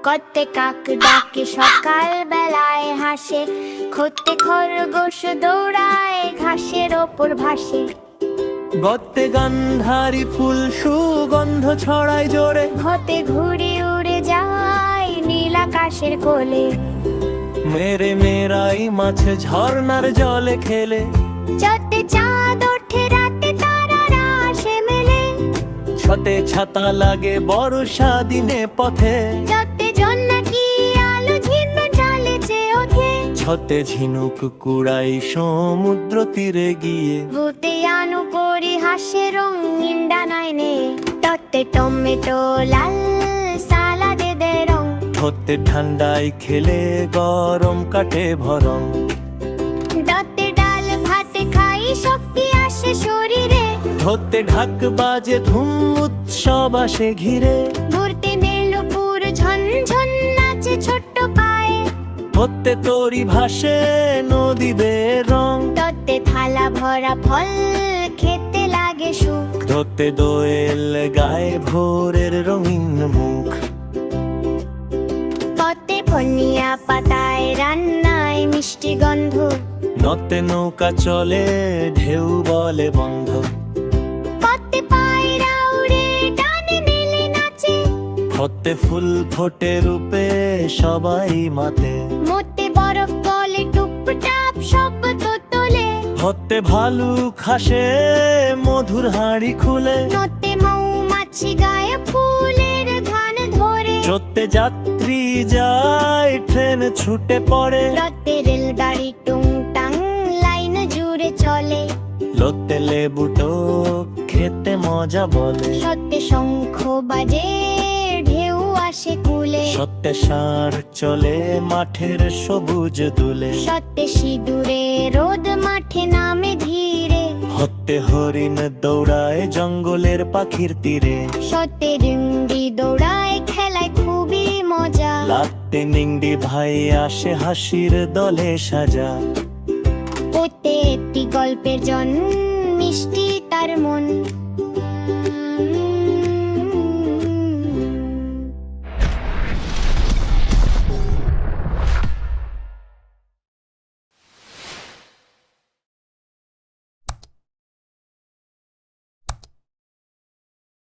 কত্তে কাক ডাকে সকাল বেলায় হাসে, খত্তে খরগোশ দৌড়ায় ঘাসের ওপর ভাসে। গত্তে গান্ধারী ফুল সুগন্ধ ছড়ায় জোরে, ঘতে ঘুরে উড়ে যায় নীল আকাশের কোলে। মেরে মেরাই মাছ ঝর্ণার জলে খেলে, যতে চাঁদ ওঠে রাতে তারারা আসে মেলে। ছতে ছাতা লাগে বর্ষা দিনে পথে, যতে জোনাকি আলো ঝিলমিল জলে চেয়ে ওঠে। ছতে ঝিনুক কুড়াই সমুদ্র তীরে গিয়ে, ভূতে আনু করি হাসে রঙিন ডানায় নে। ততে টমেটো লাল সালাদে দে রং, ধরতে ঠান্ডায় খেলে গরম কাটে ভরম। দতে ডাল ভাতে খাই শক্তি আসে শরীরে। ধরতে ঢাক বাজে ধুম উৎসব আসে ঘিরে, ঘুরতে নীলপুর ঝনঝন নাচে ছোট্ট পায়ে। ধরতে তরি ভাসে নদী বের রং, ততে থালা ভরা ফল খেতে লাগে সুখ। ধরতে দোয়েল গায়ে ভোরের রঙিন মুখ। পথে ফলনিয়া পাতায় রান্নায় মিষ্টি গন্ধ, নতে নৌকা চলে ঢেউ বলে বন্ধ। পথে পায়রা উড়ে ডানে মেলে নাচে। ফতে ফুল ফোটে রূপে সবাই মাতে, মতে বরফ গলে টুপটাপ শব্দ তোলে। হতে ভালুক হাসে মধুর হাঁড়ি খুলে, নতে মৌমাছি গায়ে ফুলের ঘ্রাণ ধরে। চড়তে যাত্রী যায় ট্রেন ছুটে পড়ে, রতে রেলগাড়ি টুংটাং লাইন জুড়ে চলে। লতে লেবুটো খেতে মজা বলে, সত্যে শঙ্খ বাজে ঢেউ আসে কুলে। সত্যে ষাঁড় চলে মাঠের সবুজ দুলে, সত্যে সিঁদুরে রোদ মাঠে নামে ধীরে। হতে হরিণ দৌড়ায় জঙ্গলের পাখির তীরে, সত্যে রিংড়ি দৌড়ায় খেলায় খুবই মজা। লাতে নিংড়ি ভাই আসে হাসির দলে সাজা। ওতে একটি গল্পের জন মিষ্টি তার মন।